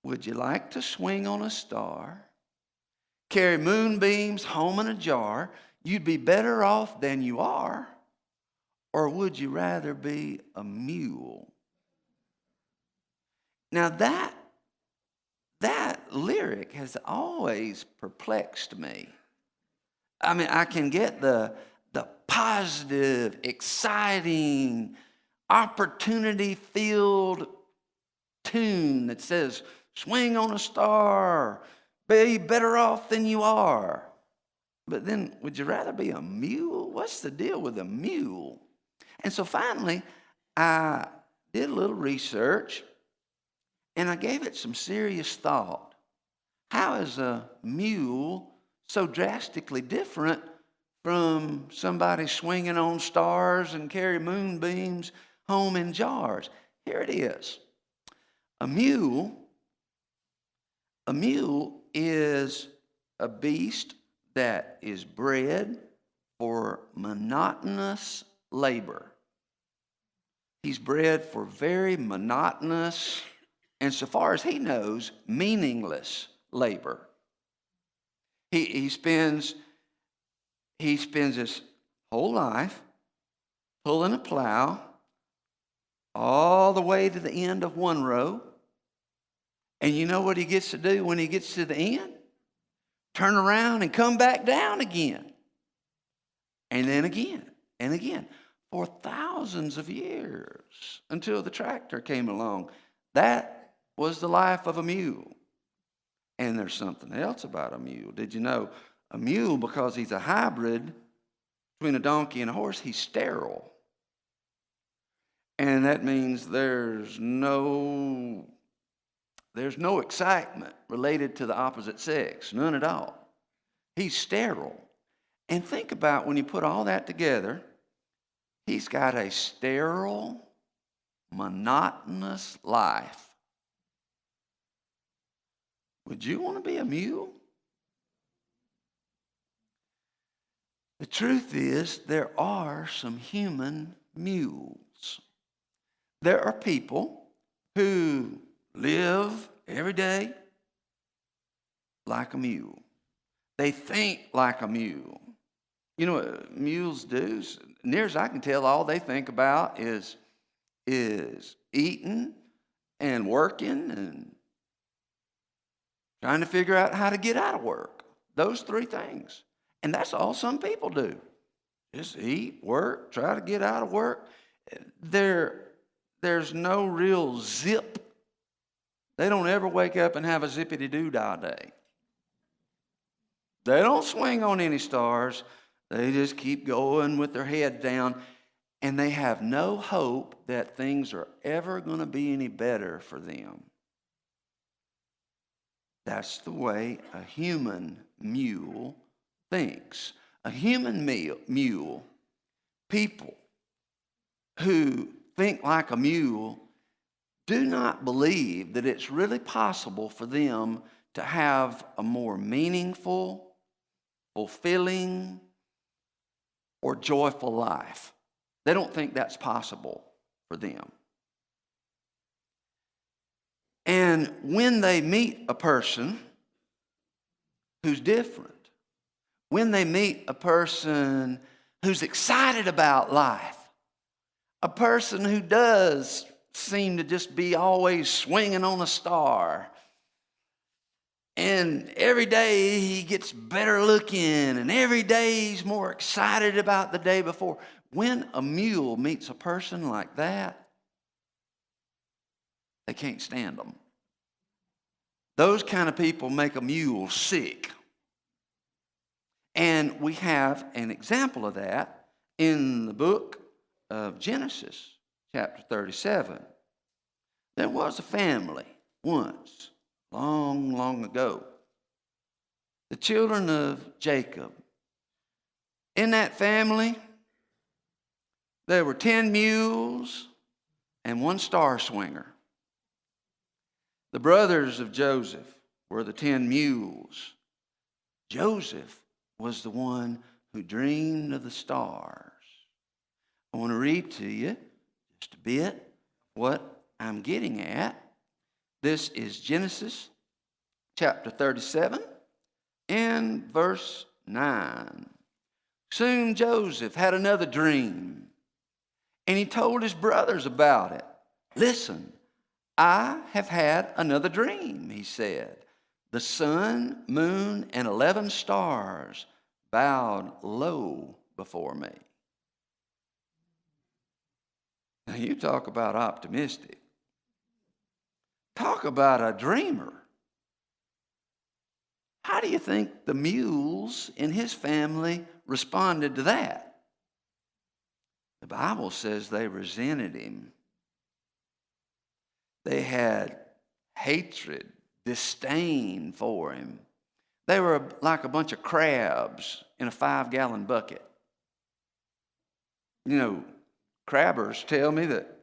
Would you like to swing on a star, carry moonbeams home in a jar? You'd be better off than you are. Or would you rather be a mule? Now that lyric has always perplexed me. I mean, I can get the positive, exciting, opportunity-filled tune that says, swing on a star, be better off than you are. But then, would you rather be a mule? What's the deal with a mule? And so finally, I did a little research, and I gave it some serious thought. How is a mule so drastically different from somebody swinging on stars and carry moonbeams home in jars? Here it is. A mule is a beast that is bred for monotonous labor. He's bred for very monotonous, and so far as he knows, meaningless labor. He spends his whole life pulling a plow all the way to the end of one row. And you know what he gets to do when he gets to the end? Turn around and come back down again. And then again and again. For thousands of years until the tractor came along. That was the life of a mule. And there's something else about a mule. Did you know a mule, because he's a hybrid between a donkey and a horse, he's sterile. And that means there's no excitement related to the opposite sex, none at all. He's sterile. And think about when you put all that together, he's got a sterile, monotonous life. Would you want to be a mule? The truth is, there are some human mules. There are people who live every day like a mule. They think like a mule. You know what mules do? Near as I can tell, all they think about is eating and working and trying to figure out how to get out of work. Those three things. And that's all some people do. Just eat, work, try to get out of work. There's no real zip. They don't ever wake up and have a zippity-doo-dah day. They don't swing on any stars. They just keep going with their head down. And they have no hope that things are ever going to be any better for them. That's the way a human mule thinks. A human mule, people who think like a mule, do not believe that it's really possible for them to have a more meaningful, fulfilling, or joyful life. They don't think that's possible for them. And when they meet a person who's different, when they meet a person who's excited about life, a person who does seem to just be always swinging on a star, and every day he gets better looking, and every day he's more excited about the day before. When a mule meets a person like that, they can't stand them. Those kind of people make a mule sick. And we have an example of that in the book of Genesis, chapter 37. There was a family once, long, long ago. The children of Jacob. In that family, there were 10 mules and one star swinger. The brothers of Joseph were the 10 mules. Joseph was the one who dreamed of the stars. I want to read to you just a bit what I'm getting at. This is Genesis chapter 37 and verse 9. Soon Joseph had another dream, and he told his brothers about it. Listen, I have had another dream, he said. The sun, moon, and 11 stars bowed low before me. Now you talk about optimistic. Talk about a dreamer. How do you think the mules in his family responded to that? The Bible says they resented him. They had hatred, disdain for him. They were like a bunch of crabs in a 5-gallon bucket. You know, crabbers tell me that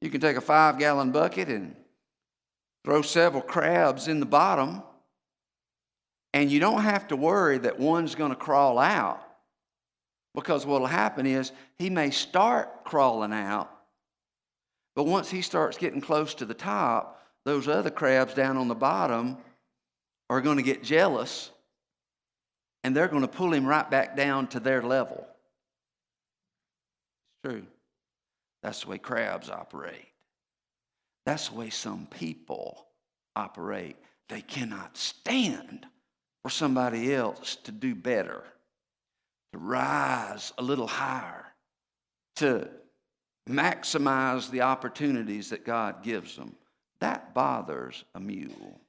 you can take a 5-gallon bucket and throw several crabs in the bottom, and you don't have to worry that one's going to crawl out, because what will happen is he may start crawling out, but once he starts getting close to the top, those other crabs down on the bottom are going to get jealous, and they're going to pull him right back down to their level. It's true. That's the way crabs operate. That's the way some people operate. They cannot stand for somebody else to do better, to rise a little higher, to maximize the opportunities that God gives them. That bothers a mule.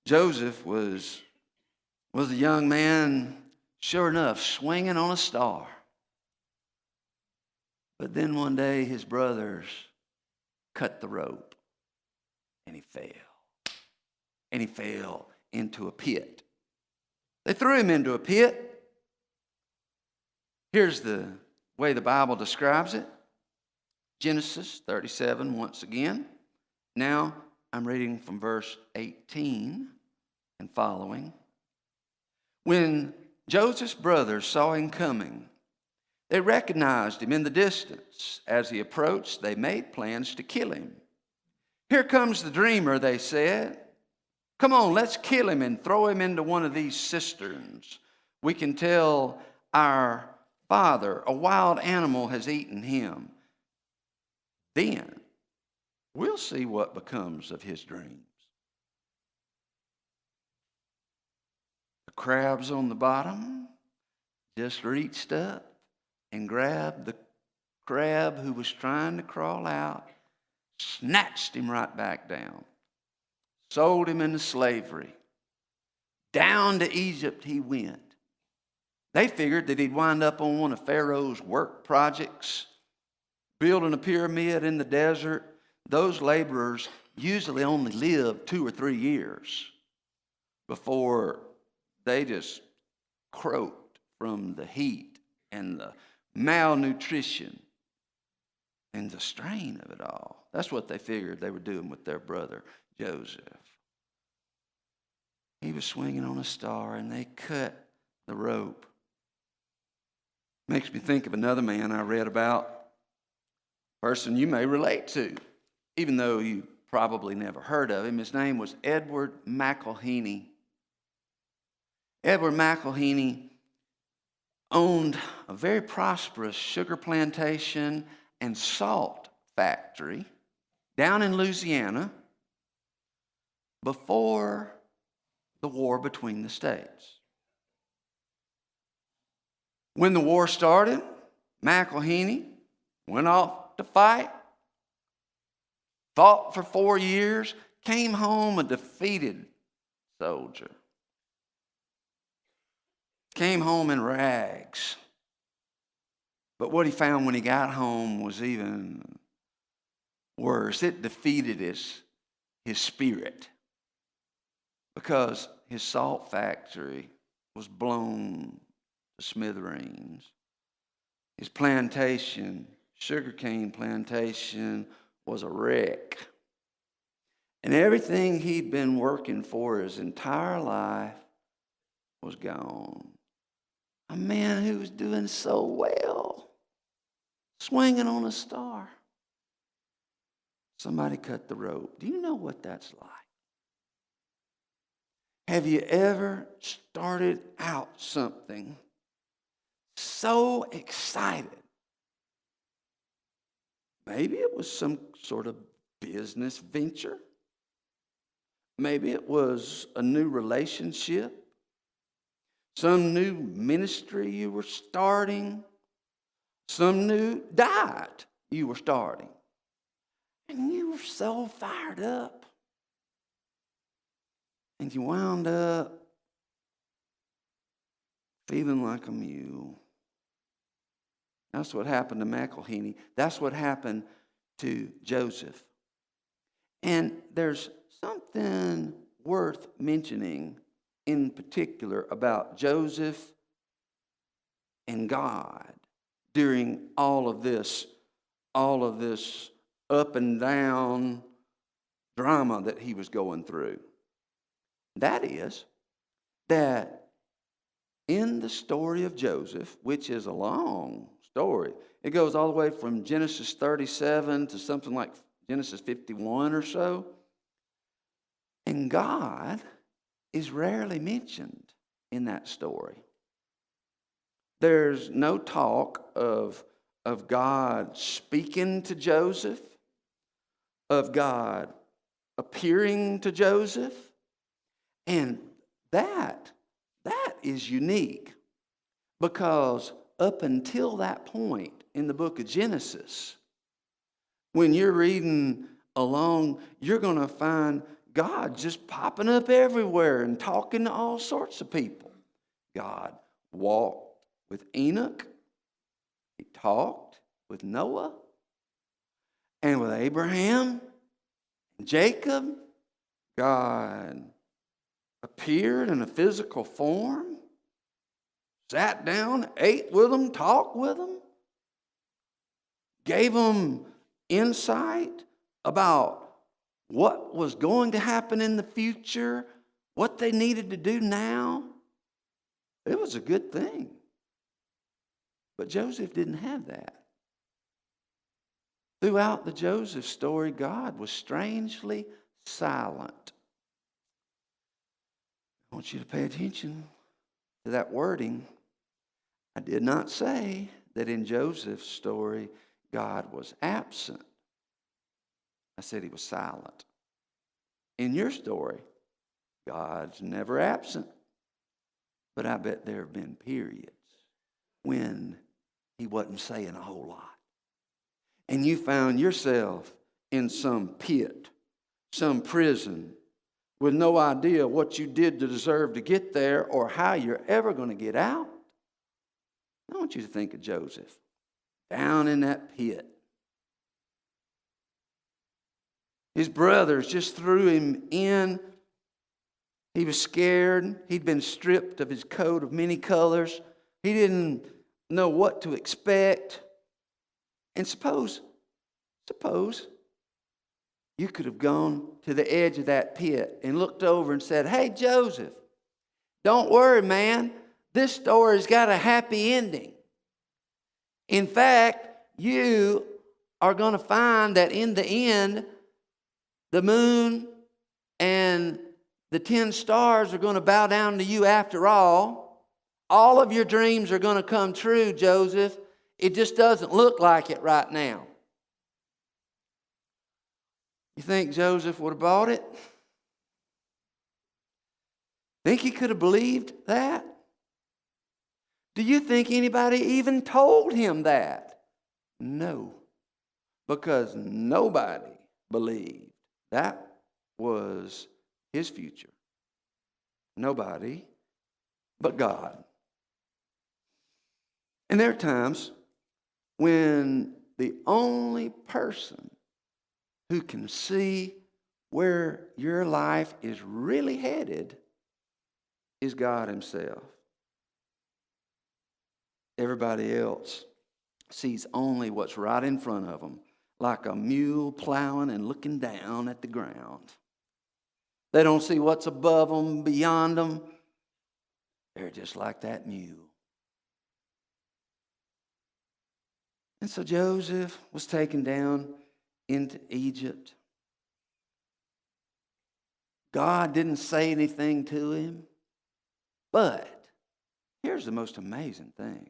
Joseph was a young man, sure enough, swinging on a star. But then one day his brothers cut the rope, and he fell. And he fell into a pit. They threw him into a pit. Here's the way the Bible describes it. Genesis 37 once again. Now I'm reading from verse 18 and following. When Joseph's brothers saw him coming, they recognized him in the distance. As he approached, they made plans to kill him. Here comes the dreamer, they said. Come on, let's kill him and throw him into one of these cisterns. We can tell our father a wild animal has eaten him. Then we'll see what becomes of his dreams. The crabs on the bottom just reached up and grabbed the crab who was trying to crawl out, snatched him right back down, sold him into slavery. Down to Egypt he went. They figured that he'd wind up on one of Pharaoh's work projects, building a pyramid in the desert. Those laborers usually only lived 2 or 3 years before they just croaked from the heat and the malnutrition and the strain of it all. That's what they figured they were doing with their brother Joseph. He was swinging on a star, and they cut the rope. Makes me think of another man I read about, a person you may relate to, even though you probably never heard of him. His name was Edward McElhaney. Edward McElhaney owned a very prosperous sugar plantation and salt factory down in Louisiana before the war between the states. When the war started, McElhaney went off to fight, fought for 4 years, came home a defeated soldier. Came home in rags. But what he found when he got home was even worse. It defeated his spirit, because his salt factory was blown to smithereens. His plantation, sugarcane plantation, was a wreck. And everything he'd been working for his entire life was gone. A man who was doing so well, swinging on a star. somebody cut the rope. Do you know what that's like? Have you ever started out something so excited? Maybe it was some sort of business venture. Maybe it was a new relationship, some new ministry you were starting, some new diet you were starting. And you were so fired up. And you wound up feeling like a mule. That's what happened to McElhenney. That's what happened to Joseph. And there's something worth mentioning in particular about Joseph and God during all of this up and down drama that he was going through. That is, that in the story of Joseph, which is a long story, it goes all the way from Genesis 37 to something like Genesis 51 or so, and God is rarely mentioned in that story. There's no talk of God speaking to Joseph, of God appearing to Joseph. And that is unique, because up until that point in the book of Genesis, when you're reading along, you're going to find God just popping up everywhere and talking to all sorts of people. God walked with Enoch. He talked with Noah and with Abraham and Jacob. God appeared in a physical form, sat down, ate with them, talked with them, gave them insight about what was going to happen in the future, what they needed to do now. It was a good thing. But Joseph didn't have that. Throughout the Joseph story, God was strangely silent. I want you to pay attention to that wording. I did not say that in Joseph's story, God was absent. I said he was silent. In your story, God's never absent. But I bet there have been periods when he wasn't saying a whole lot. And you found yourself in some pit, some prison, with no idea what you did to deserve to get there or how you're ever going to get out. I want you to think of Joseph down in that pit. His brothers just threw him in. He was scared. He'd been stripped of his coat of many colors. He didn't know what to expect. And suppose you could have gone to the edge of that pit and looked over and said, "Hey, Joseph, don't worry, man. This story's got a happy ending. In fact, you are going to find that in the end, the moon and the 10 stars are going to bow down to you after all. All of your dreams are going to come true, Joseph. It just doesn't look like it right now." You think Joseph would have bought it? Think he could have believed that? Do you think anybody even told him that? No, because nobody believed that was his future. Nobody but God. And there are times when the only person who can see where your life is really headed is God himself. Everybody else sees only what's right in front of them, like a mule plowing and looking down at the ground. They don't see what's above them, beyond them. They're just like that mule. And so Joseph was taken down into Egypt. God didn't say anything to him. But here's the most amazing thing.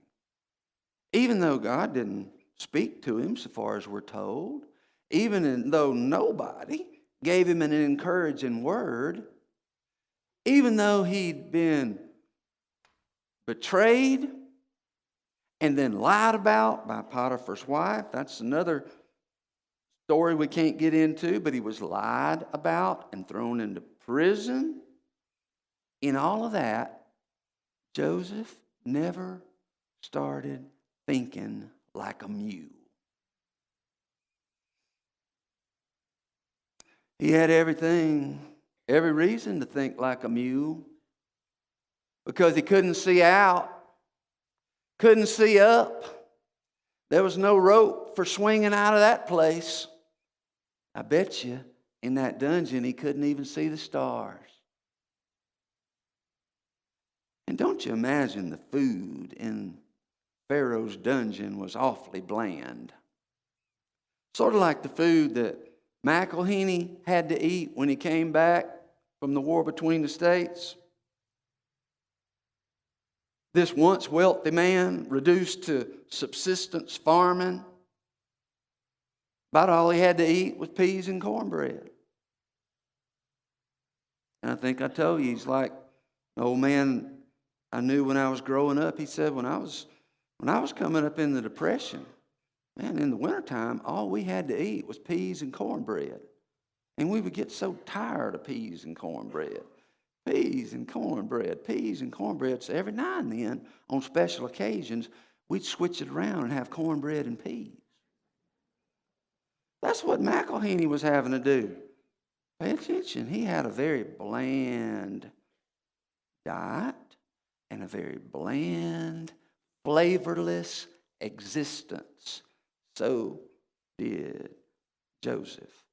Even though God didn't speak to him, so far as we're told, even though nobody gave him an encouraging word, even though he'd been betrayed and then lied about by Potiphar's wife, that's another story we can't get into, but he was lied about and thrown into prison. In all of that, Joseph never started thinking like a mule. He had every reason to think like a mule, because he couldn't see out, couldn't see up. There was no rope for swinging out of that place. I bet you in that dungeon he couldn't even see the stars. And don't you imagine the food in Pharaoh's dungeon was awfully bland. Sort of like the food that McElhaney had to eat when he came back from the war between the states. This once wealthy man, reduced to subsistence farming, about all he had to eat was peas and cornbread. And I think I told you, he's like an old man I knew when I was growing up. He said, when I was coming up in the Depression, man, in the wintertime, all we had to eat was peas and cornbread. And we would get so tired of peas and cornbread. Peas and cornbread, peas and cornbread. So every now and then, on special occasions, we'd switch it around and have cornbread and peas. That's what McElhaney was having to do. Pay attention. He had a very bland diet and a very bland, flavorless existence. So did Joseph.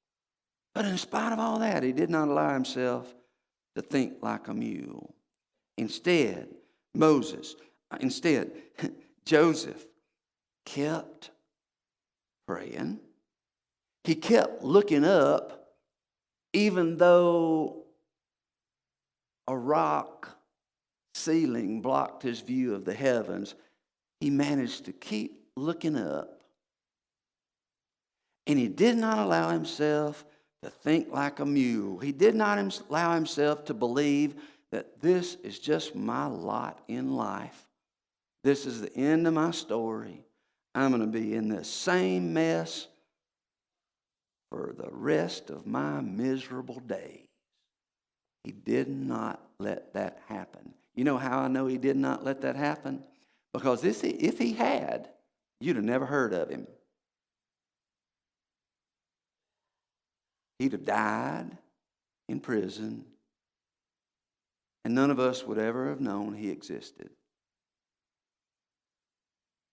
But in spite of all that, he did not allow himself to think like a mule. Instead, Joseph kept praying. He kept looking up, even though a rock ceiling blocked his view of the heavens. He managed to keep looking up. And he did not allow himself to think like a mule. He did not allow himself to believe that this is just my lot in life. This is the end of my story. I'm going to be in this same mess for the rest of my miserable days. He did not let that happen. You know how I know he did not let that happen? Because if he had, you'd have never heard of him. He'd have died in prison, and none of us would ever have known he existed.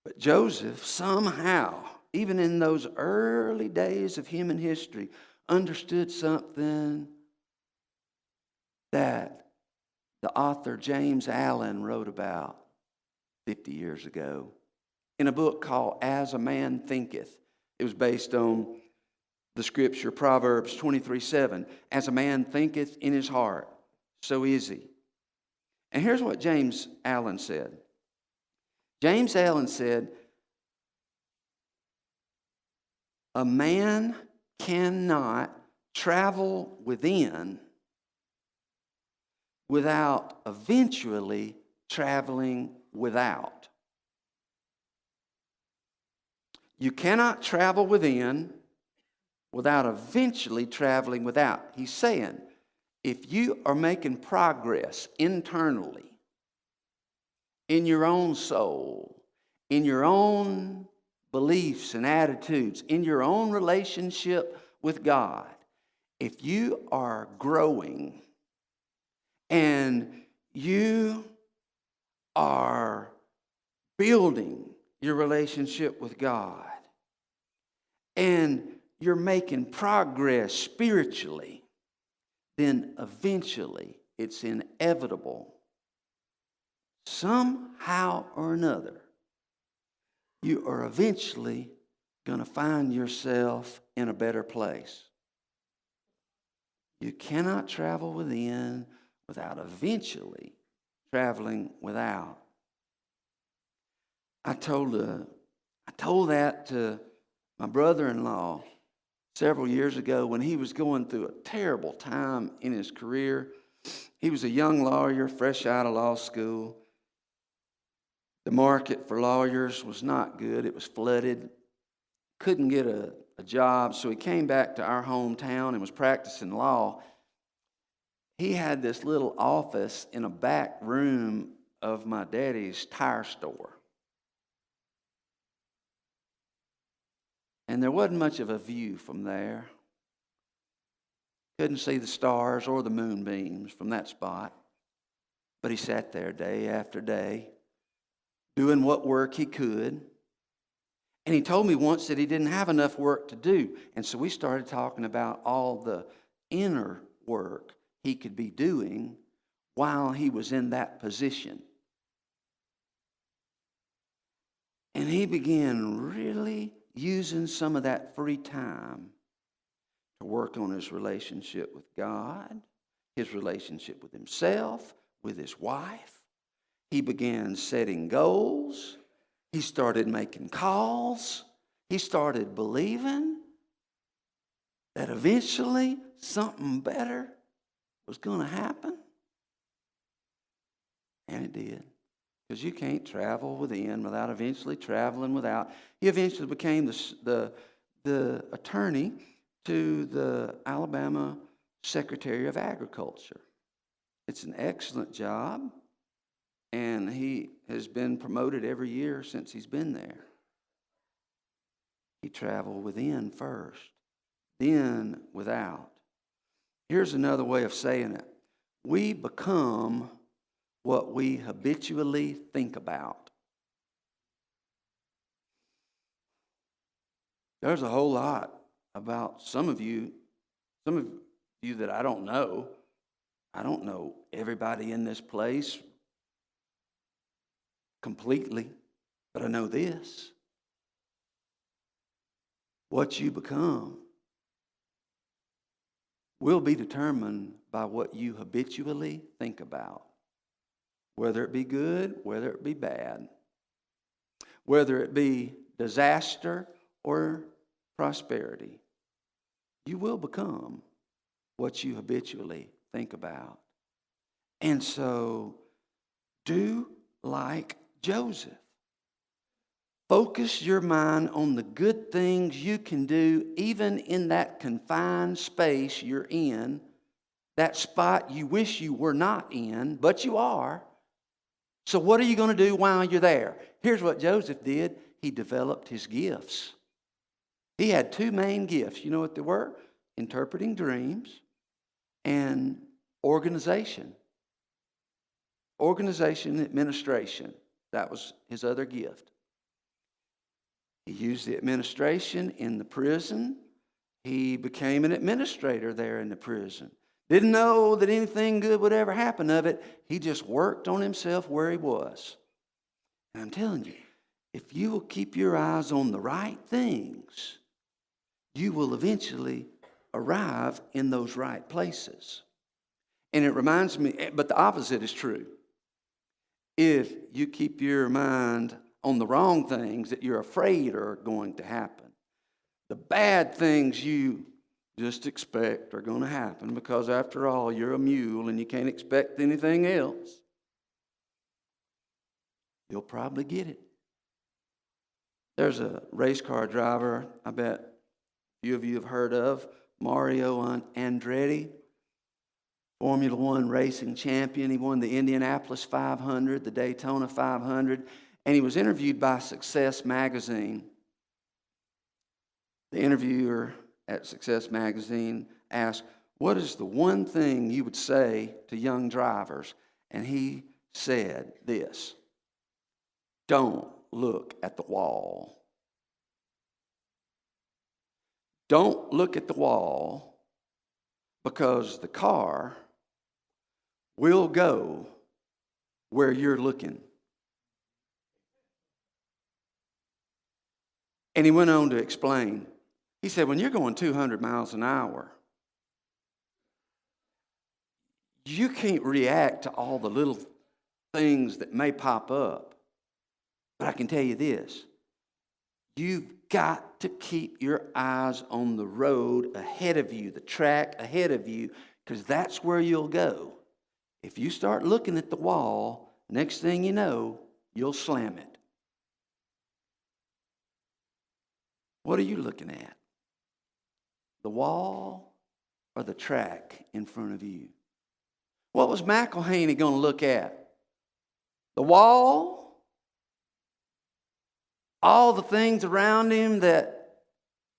But Joseph somehow, even in those early days of human history, understood something that the author James Allen wrote about 50 years ago in a book called As a Man Thinketh. It was based on the scripture Proverbs 23:7. As a man thinketh in his heart, so is he. And here's what James Allen said. James Allen said, a man cannot travel within without eventually traveling without. You cannot travel within without eventually traveling without. He's saying, if you are making progress internally, in your own soul, in your own beliefs and attitudes, in your own relationship with God, if you are growing and you are building your relationship with God and you're making progress spiritually, then eventually it's inevitable. Somehow or another, you are eventually going to find yourself in a better place. You cannot travel within without eventually traveling without. I told that to my brother-in-law several years ago when he was going through a terrible time in his career. He was a young lawyer, fresh out of law school. The market for lawyers was not good. It was flooded. Couldn't get a job, so he came back to our hometown and was practicing law. He had this little office in a back room of my daddy's tire store. And there wasn't much of a view from there. Couldn't see the stars or the moonbeams from that spot. But he sat there day after day, doing what work he could. And he told me once that he didn't have enough work to do. And so we started talking about all the inner work he could be doing while he was in that position. And he began really using some of that free time to work on his relationship with God, his relationship with himself, with his wife. He began setting goals. He started making calls. He started believing that eventually something better was going to happen. And it did. Because you can't travel within without eventually traveling without. He eventually became the attorney to the Alabama Secretary of Agriculture. It's an excellent job. And he has been promoted every year since he's been there. He traveled within first, then without. Here's another way of saying it. We become what we habitually think about. There's a whole lot about some of you that I don't know. I don't know everybody in this place completely, but I know this. What you become will be determined by what you habitually think about, whether it be good, whether it be bad, whether it be disaster or prosperity. You will become what you habitually think about. And so, do like Joseph. Focus your mind on the good things you can do, even in that confined space you're in, that spot you wish you were not in, but you are. So what are you going to do while you're there? Here's what Joseph did. He developed his gifts. He had two main gifts. You know what they were? Interpreting dreams and organization. Organization and administration. That was his other gift. He used the administration in the prison. He became an administrator there in the prison. Didn't know that anything good would ever happen of it. He just worked on himself where he was. And I'm telling you, if you will keep your eyes on the right things, you will eventually arrive in those right places. And it reminds me, but the opposite is true. If you keep your mind on the wrong things that you're afraid are going to happen, the bad things you just expect are going to happen because, after all, you're a mule and you can't expect anything else, you'll probably get it. There's a race car driver I bet a few of you have heard of, Mario Andretti. Formula One racing champion. He won the Indianapolis 500, the Daytona 500, and he was interviewed by Success Magazine. The interviewer at Success Magazine asked, "What is the one thing you would say to young drivers?" And he said this: "Don't look at the wall. Don't look at the wall, because the car will go where you're looking." And he went on to explain. He said, when you're going 200 miles an hour, you can't react to all the little things that may pop up. But I can tell you this. You've got to keep your eyes on the road ahead of you, the track ahead of you, because that's where you'll go. If you start looking at the wall, next thing you know, you'll slam it. What are you looking at? The wall or the track in front of you? What was McElhaney going to look at? The wall? All the things around him that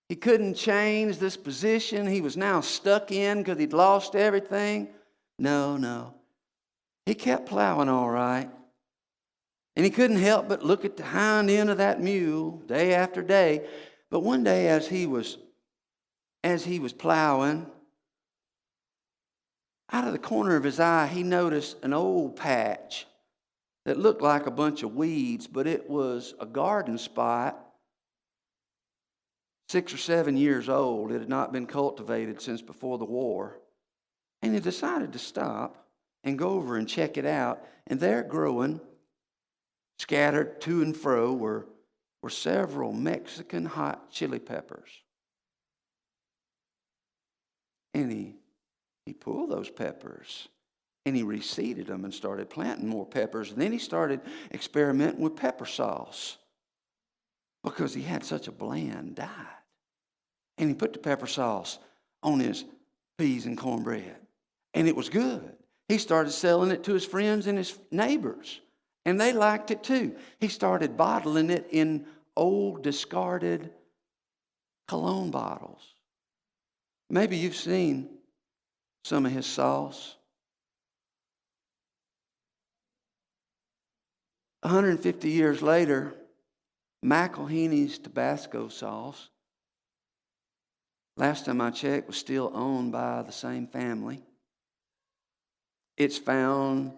he couldn't change, this position he was now stuck in because he'd lost everything? No. He kept plowing all right. And he couldn't help but look at the hind end of that mule day after day. But one day as he was plowing, out of the corner of his eye, he noticed an old patch that looked like a bunch of weeds, but it was a garden spot, 6 or 7 years old. It had not been cultivated since before the war. And he decided to stop and go over and check it out. And there growing, scattered to and fro, were several Mexican hot chili peppers. And he pulled those peppers and he reseeded them and started planting more peppers. And then he started experimenting with pepper sauce because he had such a bland diet. And he put the pepper sauce on his peas and cornbread. And it was good. He started selling it to his friends and his neighbors. And they liked it too. He started bottling it in old discarded cologne bottles. Maybe you've seen some of his sauce. 150 years later, McElhaney's Tabasco sauce, last time I checked, was still owned by the same family. It's found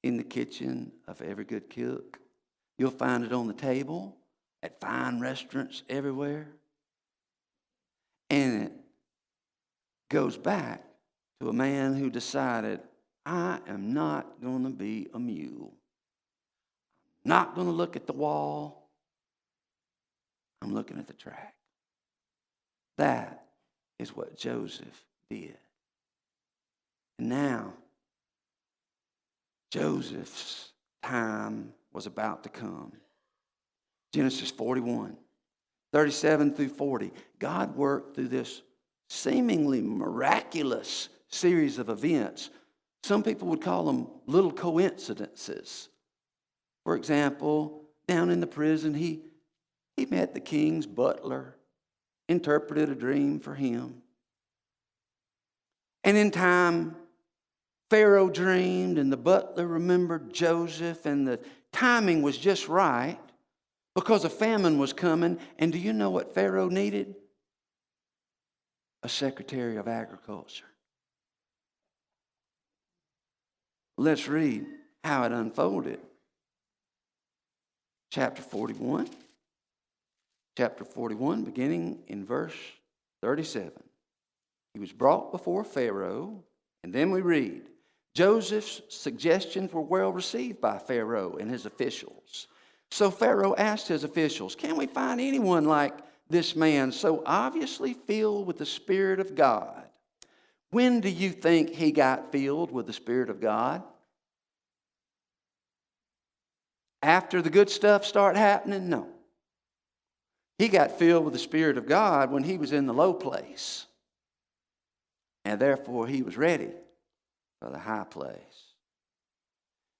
in the kitchen of every good cook. You'll find it on the table at fine restaurants everywhere. And it goes back to a man who decided, I am not going to be a mule. Not going to look at the wall. I'm looking at the track. That is what Joseph did. And now, Joseph's time was about to come. Genesis 41, 37 through 40. God worked through this seemingly miraculous series of events. Some people would call them little coincidences. For example, down in the prison, he met the king's butler, interpreted a dream for him. And in time, Pharaoh dreamed, and the butler remembered Joseph, and the timing was just right because a famine was coming. And do you know what Pharaoh needed? A secretary of agriculture. Let's read how it unfolded. Chapter 41, beginning in verse 37. He was brought before Pharaoh, and then we read, Joseph's suggestions were well received by Pharaoh and his officials. So Pharaoh asked his officials, can we find anyone like this man so obviously filled with the Spirit of God? When do you think he got filled with the Spirit of God? After the good stuff started happening? No. He got filled with the Spirit of God when he was in the low place. And therefore he was ready for the high place.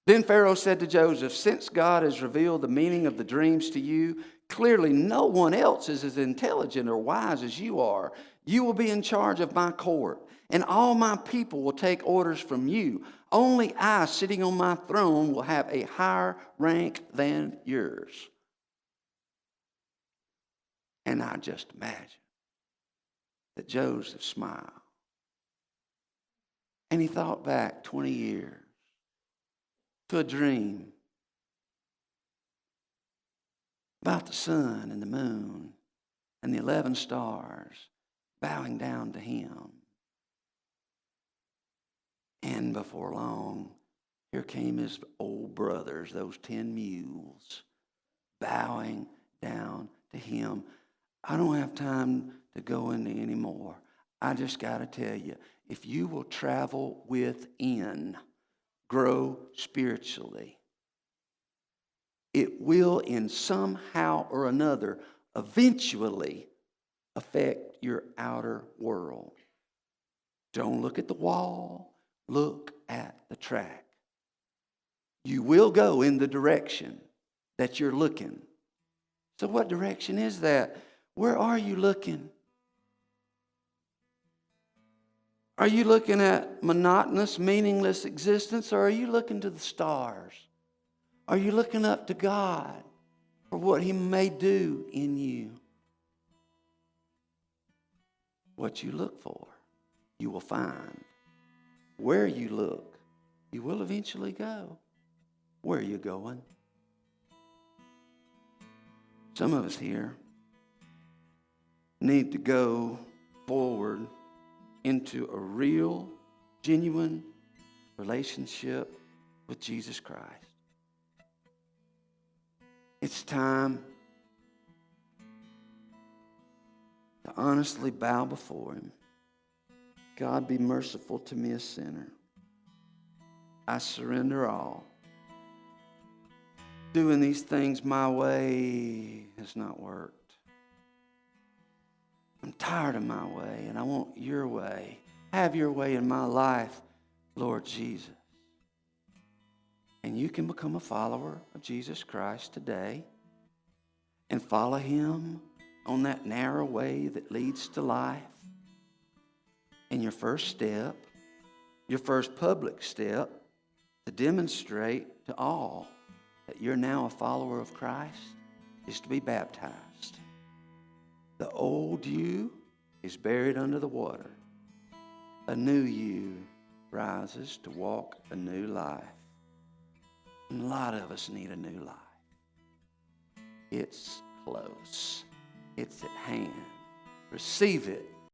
Then Pharaoh said to Joseph, since God has revealed the meaning of the dreams to you, clearly no one else is as intelligent or wise as you are. You will be in charge of my court, and all my people will take orders from you. Only I, sitting on my throne, will have a higher rank than yours. And I just imagine that Joseph smiled. And he thought back 20 years to a dream about the sun and the moon and the 11 stars bowing down to him. And before long, here came his old brothers, those 10 mules, bowing down to him. I don't have time to go into any more. I just got to tell you, if you will travel within, grow spiritually, it will in somehow or another eventually affect your outer world. Don't look at the wall, look at the track. You will go in the direction that you're looking. So what direction is that? Where are you looking? Are you looking at monotonous, meaningless existence, or are you looking to the stars? Are you looking up to God for what He may do in you? What you look for, you will find. Where you look, you will eventually go. Where are you going? Some of us here need to go forward into a real, genuine relationship with Jesus Christ. It's time to honestly bow before Him. God, be merciful to me, a sinner. I surrender all. Doing these things my way has not worked. I'm tired of my way, and I want your way. Have your way in my life, Lord Jesus. And you can become a follower of Jesus Christ today and follow Him on that narrow way that leads to life. And your first step, your first public step to demonstrate to all that you're now a follower of Christ is to be baptized. The old you is buried under the water. A new you rises to walk a new life. And a lot of us need a new life. It's close. It's at hand. Receive it